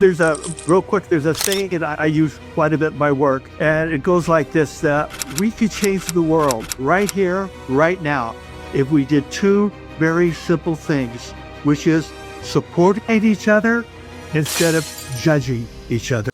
There's a saying that I use quite a bit in my work, and it goes like this, that we could change the world right here, right now, if we did two very simple things, which is supporting each other instead of judging each other.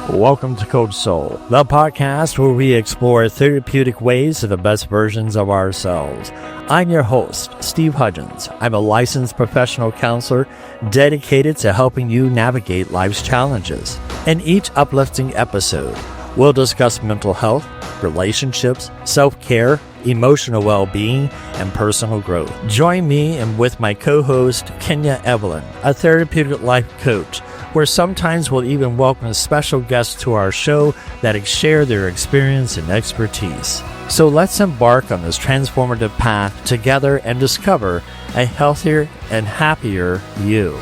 Welcome to Coach Soul, the podcast where we explore therapeutic ways to the best versions of ourselves. I'm your host, Steve Hudgins. I'm a licensed professional counselor dedicated to helping you navigate life's challenges. In each uplifting episode, we'll discuss mental health, relationships, self-care, emotional well-being, and personal growth. Join me and with my co-host, Kenya Evelyn, a therapeutic life coach, where sometimes we'll even welcome special guests to our show that share their experience and expertise. So let's embark on this transformative path together and discover a healthier and happier you.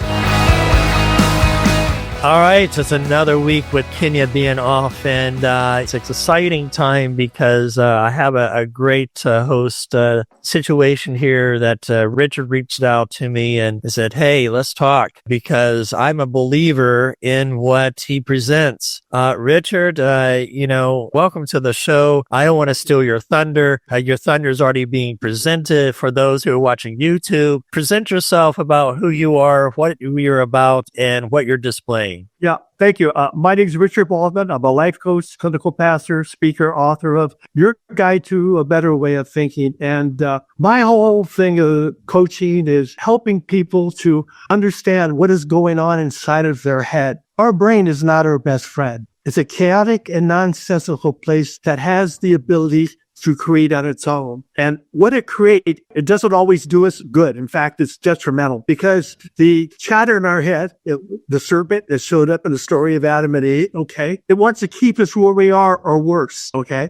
All right, it's another week with Kenya being off, and it's an exciting time because I have a great host situation here that Richard reached out to me and said, hey, let's talk, because I'm a believer in what he presents. Richard, welcome to the show. I don't want to steal your thunder. Your thunder is already being presented. For those who are watching YouTube, present yourself about who you are, what you're about, and what you're displaying. Yeah, thank you. My name is Richard Waldman. I'm a life coach, clinical pastor, speaker, author of Your Guide to a Better Way of Thinking. And my whole thing of coaching is helping people to understand what is going on inside of their head. Our brain is not our best friend. It's a chaotic and nonsensical place that has the ability to create on its own. And what it creates, it doesn't always do us good. In fact, it's detrimental, because the chatter in our head, the serpent that showed up in the story of Adam and Eve, okay, it wants to keep us where we are or worse, okay?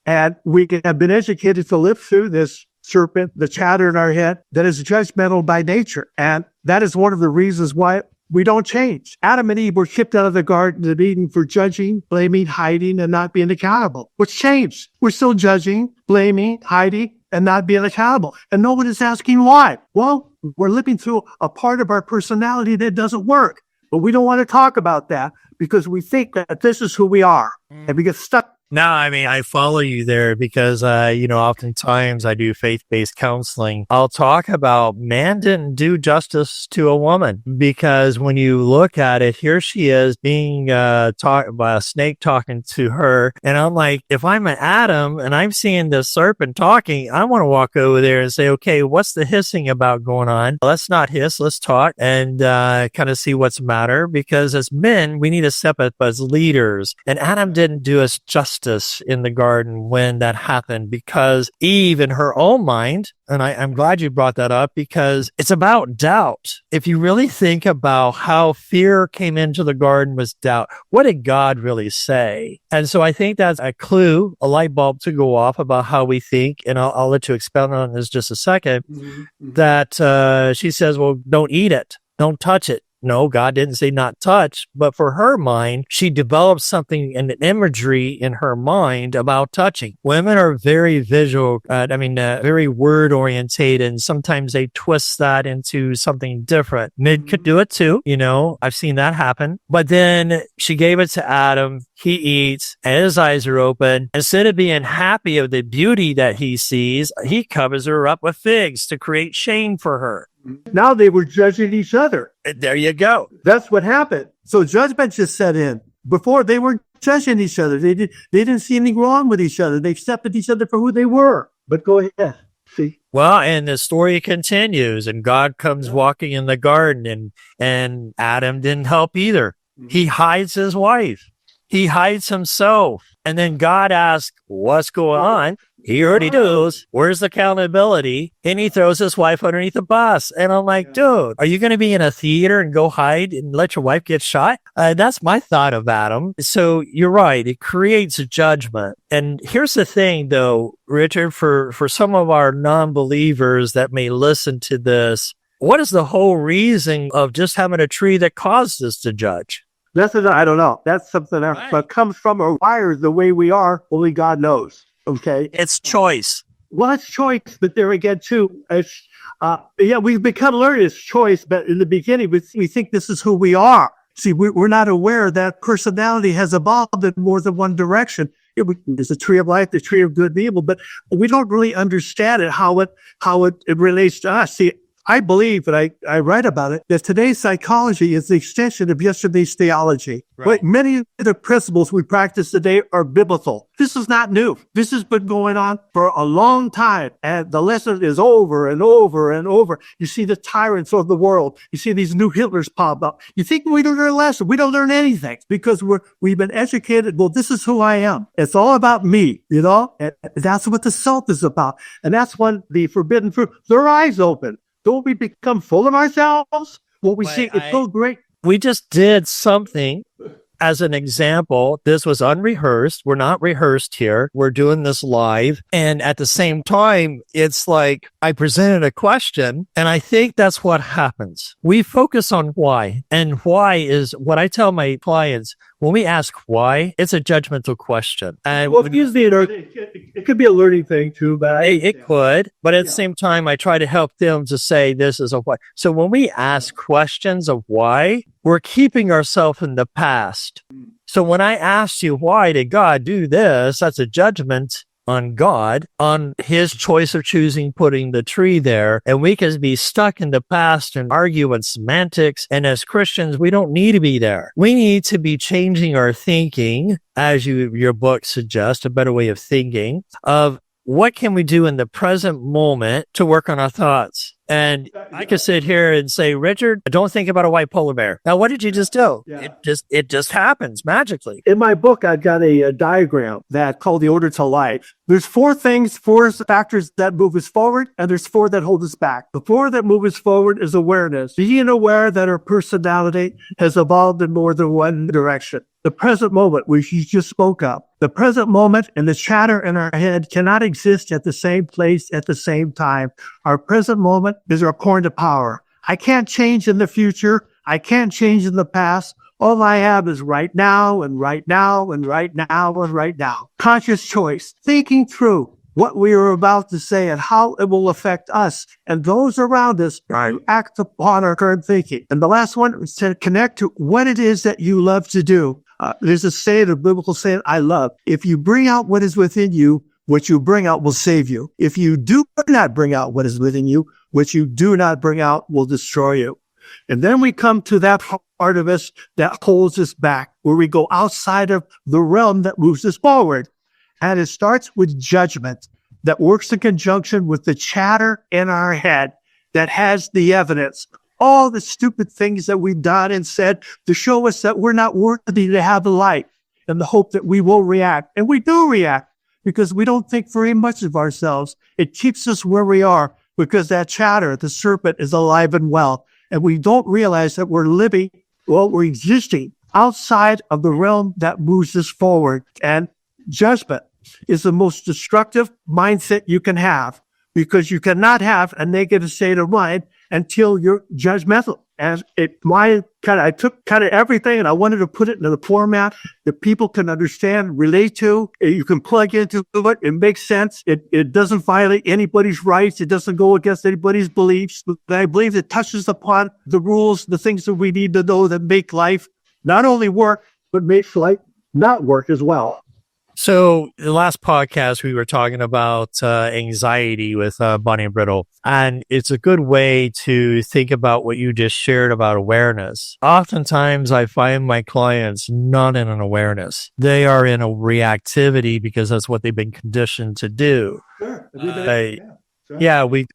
And we have been educated to live through this serpent, the chatter in our head, that is judgmental by nature. And that is one of the reasons why we don't change. Adam and Eve were kicked out of the Garden of Eden for judging, blaming, hiding, and not being accountable. What's changed? We're still judging, blaming, hiding, and not being accountable. And no one is asking why. Well, we're living through a part of our personality that doesn't work. But we don't want to talk about that because we think that this is who we are. And we get stuck. No, I mean, I follow you there because, oftentimes I do faith-based counseling. I'll talk about man didn't do justice to a woman, because when you look at it, here she is being talked by a snake talking to her. And I'm like, if I'm an Adam and I'm seeing the serpent talking, I want to walk over there and say, okay, what's the hissing about going on? Let's not hiss, let's talk and kind of see what's the matter, because as men, we need to step up as leaders. And Adam didn't do us justice in the garden when that happened, because Eve in her own mind, and I'm glad you brought that up, because it's about doubt. If you really think about how fear came into the garden was doubt. What did God really say? And so I think that's a clue, a light bulb to go off about how we think. And I'll let you expound on this just a second, that she says, well, don't eat it. Don't touch it. No, God didn't say not touch, but for her mind, she developed something, an imagery in her mind about touching. Women are very visual, very word oriented, and sometimes they twist that into something different. Men could do it too, I've seen that happen. But then she gave it to Adam. He eats, and his eyes are open. Instead of being happy of the beauty that he sees, he covers her up with figs to create shame for her. Now they were judging each other. There you go. That's what happened. So judgment just set in. Before, they weren't judging each other. They didn't see anything wrong with each other. They accepted each other for who they were. But go ahead. See? Well, and the story continues, and God comes walking in the garden, and Adam didn't help either. He hides his wife. He hides himself. And then God asks, what's going on? He already knows. Where's the accountability? And he throws his wife underneath the bus. And I'm like, dude, are you going to be in a theater and go hide and let your wife get shot? That's my thought of Adam. So you're right. It creates a judgment. And here's the thing, though, Richard, for some of our non-believers that may listen to this, what is the whole reason of just having a tree that caused us to judge? I don't know. That's something that comes from or wired the way we are. Only God knows. Okay. It's choice. Well, it's choice, but there again, too, we've become learned it's choice, but in the beginning, we think this is who we are. See, we're not aware that personality has evolved in more than one direction. There's a tree of life, the tree of good and evil, but we don't really understand it, how it relates to us. See, I believe, and I write about it, that today's psychology is the extension of yesterday's theology. Right. Many of the principles we practice today are biblical. This is not new. This has been going on for a long time, and the lesson is over and over and over. You see the tyrants of the world. You see these new Hitlers pop up. You think we don't learn a lesson. We don't learn anything because we've been educated. Well, this is who I am. It's all about me, you know? And that's what the self is about. And that's when the forbidden fruit, their eyes open. Don't we become full of ourselves? What we see is so great. We just did something as an example. This was unrehearsed. We're not rehearsed here. We're doing this live. And at the same time, it's like I presented a question, and I think that's what happens. We focus on why. And why is what I tell my clients. When we ask why, it's a judgmental question. And usually it could be a learning thing too, but it could. But at the same time, I try to help them to say this is a why. So when we ask questions of why, we're keeping ourselves in the past. So when I asked you, why did God do this? That's a judgment on God, on his choice of choosing putting the tree there. And we can be stuck in the past and argue in semantics. And as Christians, we don't need to be there. We need to be changing our thinking, as your book suggests, a better way of thinking, of what can we do in the present moment to work on our thoughts? And I could sit here and say, Richard, don't think about a white polar bear. Now, what did you just do? Yeah. It just happens magically. In my book, I've got a diagram that called the order to life. There's four factors that move us forward, and there's four that hold us back. The four that move us forward is awareness. Being aware that our personality has evolved in more than one direction. The present moment, which you just spoke of. The present moment and the chatter in our head cannot exist at the same place at the same time. Our present moment is our core to power. I can't change in the future. I can't change in the past. All I have is right now and right now and right now and right now. Conscious choice, thinking through what we are about to say and how it will affect us and those around us to act upon our current thinking. And the last one is to connect to what it is that you love to do. There's a saying, a biblical saying I love. If you bring out what is within you, what you bring out will save you. If you do not bring out what is within you, what you do not bring out will destroy you. And then we come to that part of us that holds us back, where we go outside of the realm that moves us forward. And it starts with judgment that works in conjunction with the chatter in our head that has the evidence. All the stupid things that we've done and said to show us that we're not worthy to have the light, and the hope that we will react. And we do react because we don't think very much of ourselves. It keeps us where we are because that chatter, the serpent, is alive and well. And we don't realize that we're existing outside of the realm that moves us forward. And judgment is the most destructive mindset you can have, because you cannot have a negative state of mind until you're judgmental. And I took everything and I wanted to put it in a format that people can understand, relate to. You can plug into it. It makes sense. It doesn't violate anybody's rights. It doesn't go against anybody's beliefs. But I believe it touches upon the rules, the things that we need to know that make life not only work, but make life not work as well. So the last podcast, we were talking about anxiety with Bonnie Brittle, and it's a good way to think about what you just shared about awareness. Oftentimes, I find my clients not in an awareness. They are in a reactivity because that's what they've been conditioned to do. Sure.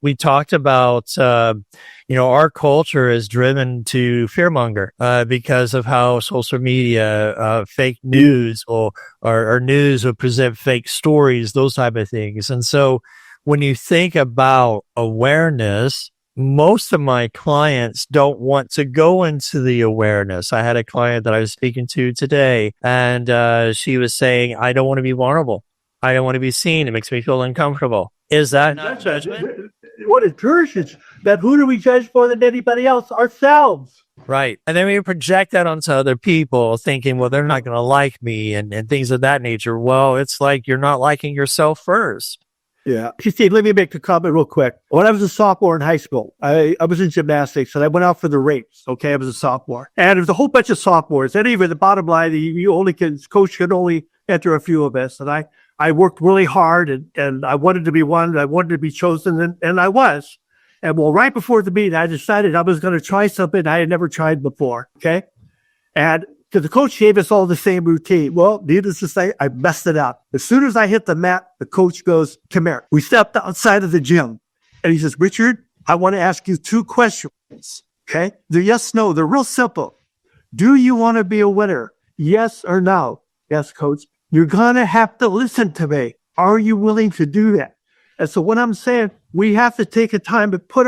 We talked about, our culture is driven to fearmonger because of how social media, fake news or news will present fake stories, those type of things. And so when you think about awareness, most of my clients don't want to go into the awareness. I had a client that I was speaking to today, and she was saying, I don't want to be vulnerable. I don't want to be seen. It makes me feel uncomfortable. Is that not judgment? What is church? That who do we judge more than anybody else? Ourselves. Right. And then we project that onto other people thinking, well, they're not going to like me and things of that nature. Well, it's like you're not liking yourself first. Yeah. Steve, let me make a comment real quick. When I was a sophomore in high school, I was in gymnastics and I went out for the race. Okay. I was a sophomore and there was a whole bunch of sophomores. And even the bottom line, coach could only enter a few of us. And I worked really hard and I wanted to be one. I wanted to be chosen and I was. And well, right before the meet, I decided I was going to try something I had never tried before. Okay. And because the coach gave us all the same routine. Well, needless to say, I messed it up. As soon as I hit the mat, the coach goes, come here. We stepped outside of the gym. And he says, Richard, I want to ask you 2 questions. Okay? They're yes, no. They're real simple. Do you want to be a winner? Yes or no? Yes, coach. You're going to have to listen to me. Are you willing to do that? And so what I'm saying, we have to take a time to put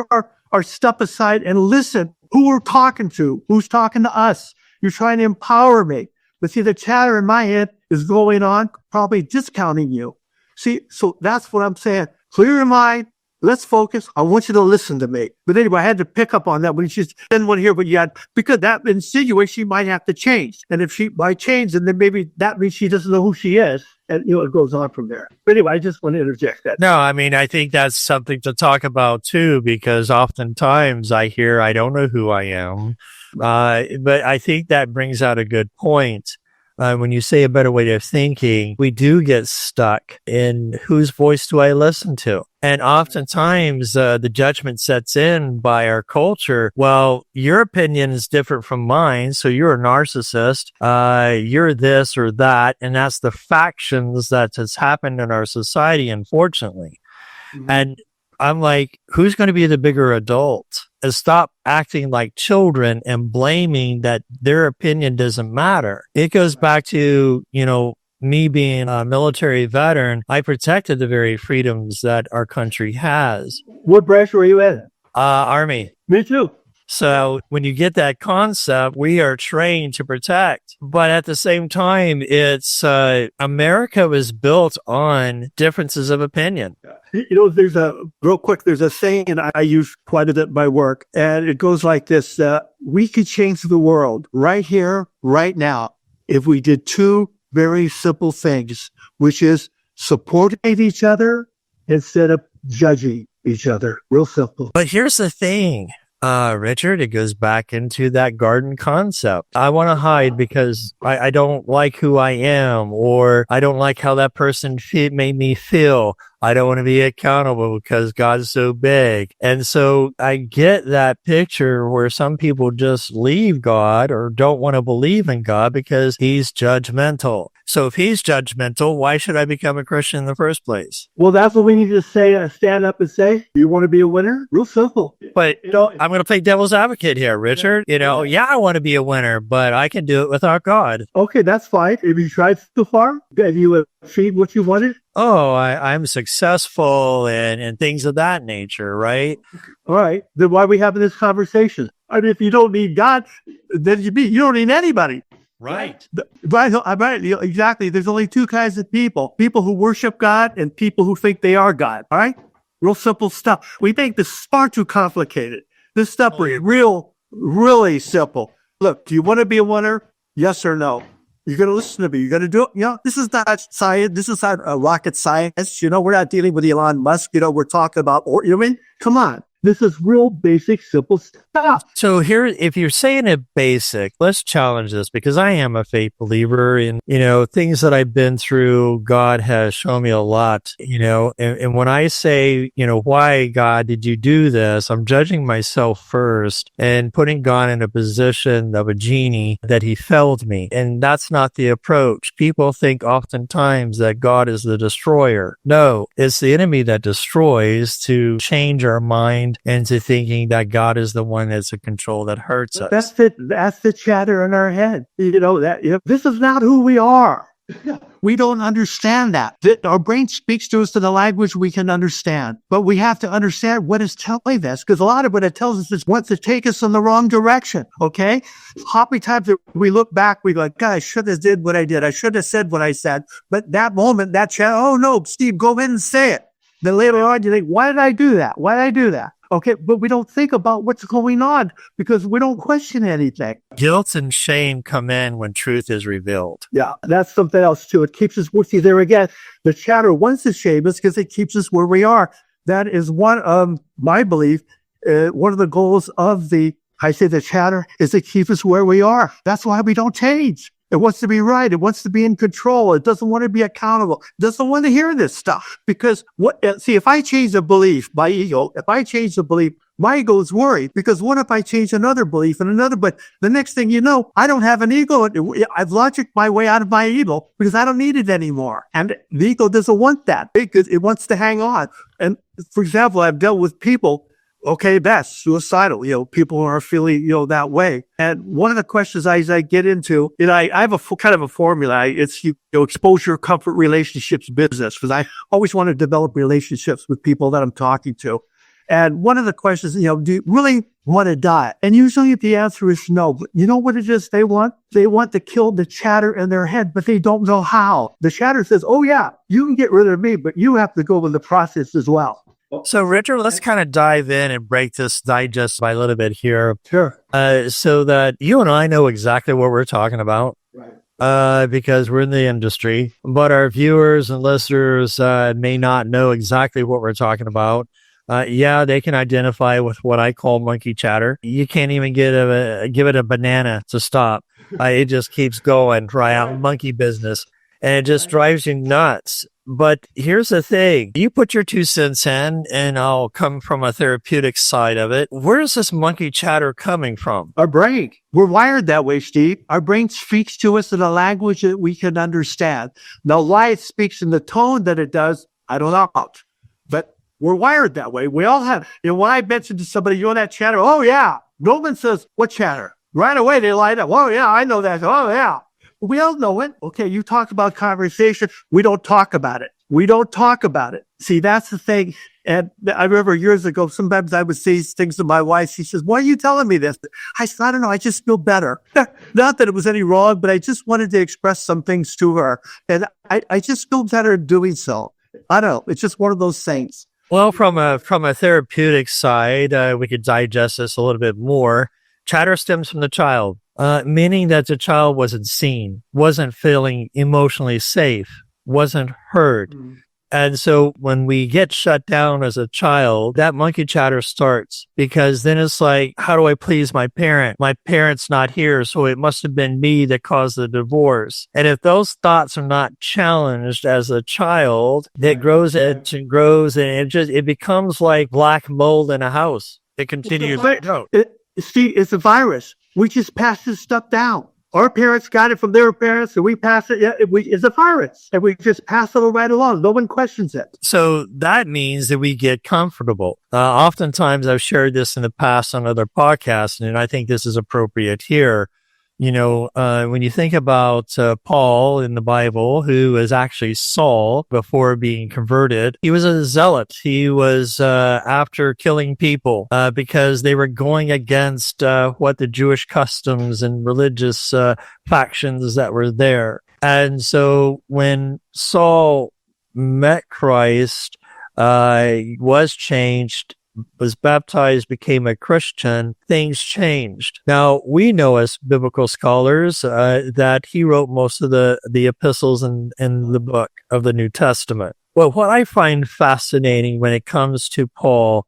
our stuff aside and listen who we're talking to, who's talking to us. You're trying to empower me. But see, the chatter in my head is going on, probably discounting you. See, so that's what I'm saying. Clear your mind. Let's focus. I want you to listen to me. But anyway, I had to pick up on that when she just didn't want to hear what you had, because that insinuates she might have to change. And if she might change, then maybe that means she doesn't know who she is. And, it goes on from there. But anyway, I just want to interject that. No, I mean, I think that's something to talk about too, because oftentimes I hear, I don't know who I am. But I think that brings out a good point. When you say a better way of thinking, we do get stuck in whose voice do I listen to? And oftentimes the judgment sets in by our culture. Well, your opinion is different from mine, so you're a narcissist. You're this or that. And that's the factions that has happened in our society, unfortunately. Mm-hmm. And I'm like, who's going to be the bigger adult? And stop acting like children and blaming that their opinion doesn't matter. It goes back to, me being a military veteran. I protected the very freedoms that our country has. What branch were you in? Army. Me too. So when you get that concept, we are trained to protect. But at the same time, it's America was built on differences of opinion. There's a saying I use quite a bit in my work, and it goes like this. We could change the world right here, right now, if we did 2 very simple things, which is supporting each other instead of judging each other. Real simple. But here's the thing. Richard, it goes back into that garden concept. I want to hide because I don't like who I am, or I don't like how that person made me feel. I don't want to be accountable because God's so big. And so I get that picture where some people just leave God or don't want to believe in God because he's judgmental. So if he's judgmental, why should I become a Christian in the first place? Well, that's what we need to say, stand up and say. You want to be a winner? Real simple. But I'm going to play devil's advocate here, Richard. I want to be a winner, but I can do it without God. Okay, that's fine. Have you tried so far? Have you achieved what you wanted? Oh, I'm successful and things of that nature, right? All right. Then why are we having this conversation? I mean, if you don't need God, then you don't need anybody. Right. Right. Exactly. There's only 2 kinds of people. People who worship God and people who think they are God. All right. Real simple stuff. We make this far too complicated. This stuff is really simple. Look, do you want to be a winner? Yes or no? You're going to listen to me. You're going to do it. This is not science. This is not rocket science. We're not dealing with Elon Musk. We're talking about, come on. This is real basic, simple stuff. So here, if you're saying it basic, let's challenge this, because I am a faith believer in, things that I've been through. God has shown me a lot, and when I say, why God did you do this? I'm judging myself first and putting God in a position of a genie that he failed me. And that's not the approach. People think oftentimes that God is the destroyer. No, it's the enemy that destroys to change our mind into thinking that God is the one that's in control that hurts us. That's the chatter in our head. This is not who we are. We don't understand that. Our brain speaks to us in a language we can understand, but we have to understand what it's telling us, because a lot of what it tells us is wants to take us in the wrong direction. Okay, how many times we look back, we go, God, I should have did what I did. I should have said what I said. But that moment, that chatter, oh no, Steve, go ahead and say it. Then later on, you think, why did I do that? Why did I do that? Okay, but we don't think about what's going on because we don't question anything. Guilt and shame come in when truth is revealed. Yeah, that's something else too. It keeps us with you there again. The chatter wants to shame us because it keeps us where we are. That is one of my belief. One of the goals of the chatter is to keep us where we are. That's why we don't change. It wants to be right. It wants to be in control. It doesn't want to be accountable. It doesn't want to hear this stuff. Because if I change a belief, my ego, if I change the belief, my ego is worried because what if I change another belief and another, but the next thing you know, I don't have an ego. I've logicked my way out of my ego because I don't need it anymore. And the ego doesn't want that because it wants to hang on. And for example, I've dealt with people, okay, that's suicidal, people who are feeling, that way. And one of the questions I get into, I have a kind of a formula. It's, exposure, comfort, relationships, business, because I always want to develop relationships with people that I'm talking to. And one of the questions, do you really want to die? And usually the answer is no. But you know what it is they want? They want to kill the chatter in their head, but they don't know how. The chatter says, oh yeah, you can get rid of me, but you have to go with the process as well. So, Richard, let's kind of dive in and break this digest by a little bit here. Sure. So that you and I know exactly what we're talking about. Right. Because we're in the industry, but our viewers and listeners may not know exactly what we're talking about. They can identify with what I call monkey chatter. You can't even give it a banana to stop. It just keeps going, try out monkey business, and it just drives you nuts. But here's the thing. You put your 2 cents in, and I'll come from a therapeutic side of it. Where's this monkey chatter coming from? Our brain. We're wired that way, Steve. Our brain speaks to us in a language that we can understand. Now, why it speaks in the tone that it does, I don't know. But we're wired that way. We all have, when I mentioned to somebody, that chatter, oh yeah. Roman says, what chatter? Right away, they light up. Oh yeah, I know that. Oh yeah. We all know it. Okay, you talk about conversation. We don't talk about it. We don't talk about it. See, that's the thing. And I remember years ago, sometimes I would say things to my wife. She says, why are you telling me this? I said, I don't know. I just feel better. Not that it was any wrong, but I just wanted to express some things to her. And I just feel better doing so. I don't know. It's just one of those things. Well, from a therapeutic side, we could digest this a little bit more. Chatter stems from the child. Meaning that the child wasn't seen, wasn't feeling emotionally safe, wasn't heard. Mm. And so when we get shut down as a child, that monkey chatter starts because then it's like, how do I please my parent? My parent's not here, so it must have been me that caused the divorce. And if those thoughts are not challenged as a child, it grows and grows, and it becomes like black mold in a house. It continues. See, it's a virus. We just pass this stuff down. Our parents got it from their parents, and we pass it. It's a virus, and we just pass it right along. No one questions it. So that means that we get comfortable. Oftentimes, I've shared this in the past on other podcasts, and I think this is appropriate here. When you think about Paul in the Bible, who is actually Saul before being converted, he was a zealot. He was after killing people because they were going against what the Jewish customs and religious factions that were there. And so when Saul met Christ, was changed, was baptized, became a Christian, things changed. Now, we know as biblical scholars that he wrote most of the epistles in the book of the New Testament. Well, what I find fascinating when it comes to Paul,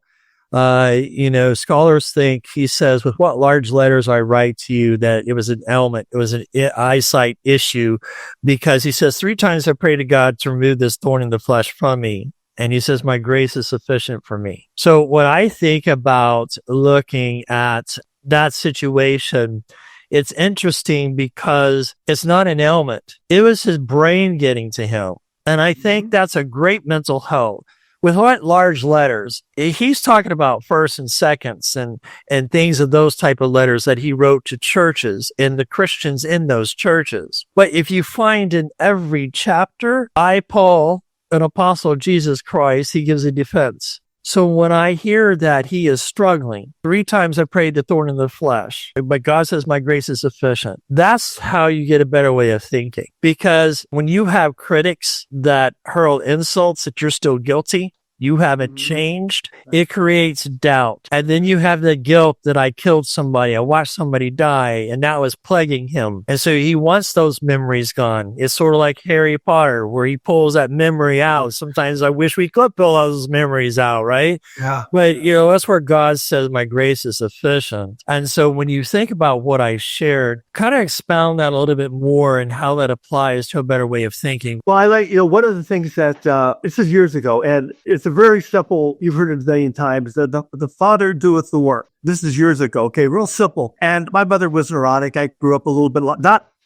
scholars think he says, with what large letters I write to you, that it was an ailment, it was an eyesight issue, because he says 3 times I pray to God to remove this thorn in the flesh from me. And he says, my grace is sufficient for me. So when I think about looking at that situation, it's interesting because it's not an ailment. It was his brain getting to him. And I think that's a great mental health. With what large letters? He's talking about first and seconds and things of those type of letters that he wrote to churches and the Christians in those churches. But if you find in every chapter, Paul, an apostle of Jesus Christ, he gives a defense. So when I hear that he is struggling, 3 times I prayed the thorn in the flesh, but God says my grace is sufficient. That's how you get a better way of thinking. Because when you have critics that hurl insults that you're still guilty, you haven't changed. It creates doubt. And then you have the guilt that I killed somebody, I watched somebody die, and now it's plaguing him. And so he wants those memories gone. It's sort of like Harry Potter, where he pulls that memory out. Sometimes I wish we could pull those memories out, right? Yeah. But, that's where God says, my grace is sufficient. And so when you think about what I shared, kind of expound that a little bit more and how that applies to a better way of thinking. Well, I like, one of the things that, this is years ago, and it's a very simple, you've heard it a million times, that the Father doeth the work. This is years ago, okay, real simple. And my mother was neurotic. I grew up a little bit,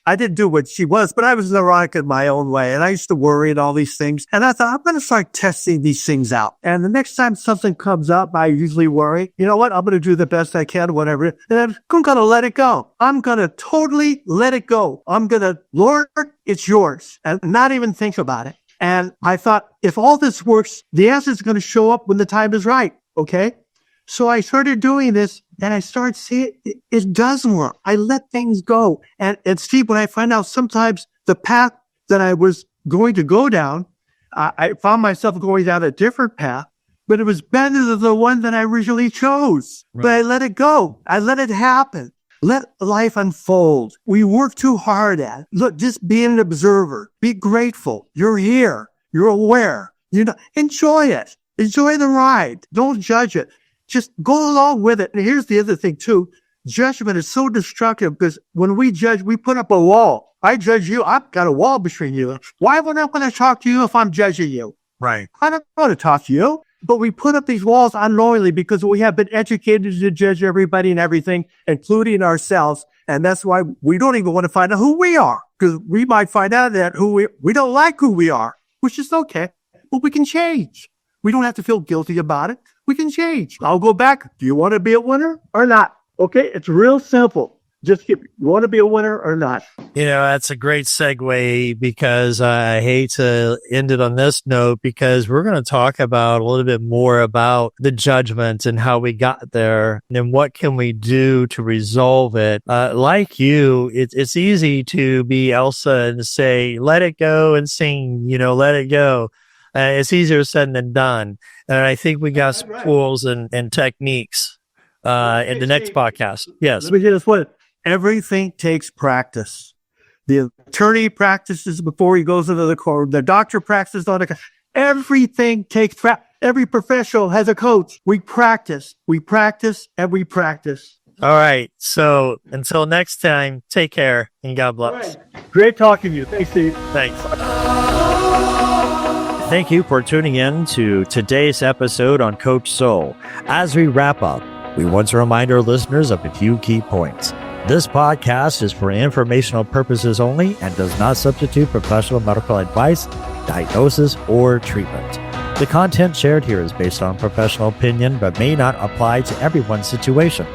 I didn't do what she was, but I was neurotic in my own way. And I used to worry and all these things. And I thought, I'm going to start testing these things out. And the next time something comes up, I usually worry, you know what? I'm going to do the best I can, whatever. And I'm going to let it go. I'm going to totally let it go. I'm going to, Lord, it's yours. And not even think about it. And I thought, if all this works, the answer is going to show up when the time is right. Okay. So I started doing this and I started seeing it does work. I let things go. And Steve, when I find out sometimes the path that I was going to go down, I found myself going down a different path, but it was better than the one that I originally chose. Right. But I let it go. I let it happen. Let life unfold. We work too hard at it. Look, just be an observer. Be grateful. You're here. You're aware. Enjoy it. Enjoy the ride. Don't judge it. Just go along with it. And here's the other thing too. Judgment is so destructive because when we judge, we put up a wall. I judge you. I've got a wall between you. Why would I want to talk to you if I'm judging you? Right. I don't want to talk to you. But we put up these walls unknowingly because we have been educated to judge everybody and everything, including ourselves. And that's why we don't even want to find out who we are, because we might find out that we don't like who we are, which is okay. But we can change. We don't have to feel guilty about it. We can change. I'll go back. Do you want to be a winner or not? Okay, it's real simple. Just you want to be a winner or not? That's a great segue because I hate to end it on this note because we're going to talk about a little bit more about the judgment and how we got there and what can we do to resolve it. Like you, it's easy to be Elsa and say, let it go and sing, let it go. It's easier said than done. And I think we got some tools and techniques in the next podcast. Yes. Let me get this one. Everything takes practice. The attorney practices before he goes into the court. The doctor practices on the. Everything takes practice. Every professional has a coach. We practice, and we practice. All right. So until next time, take care and God bless. Right. Great talking to you. Thanks, Steve. Thanks. Thank you for tuning in to today's episode on Coach Soul. As we wrap up, we want to remind our listeners of a few key points. This podcast is for informational purposes only and does not substitute professional medical advice, diagnosis, or treatment. The content shared here is based on professional opinion but may not apply to everyone's situation.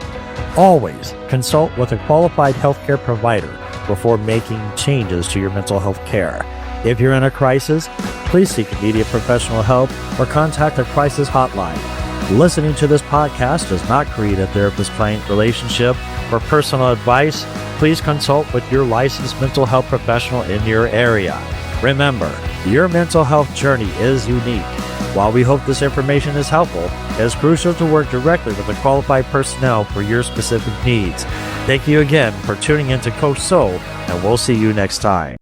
Always consult with a qualified healthcare provider before making changes to your mental health care. If you're in a crisis, please seek immediate professional help or contact a crisis hotline. Listening to this podcast does not create a therapist-client relationship. For personal advice, please consult with your licensed mental health professional in your area. Remember, your mental health journey is unique. While we hope this information is helpful, it is crucial to work directly with the qualified personnel for your specific needs. Thank you again for tuning in to Coach Soul, and we'll see you next time.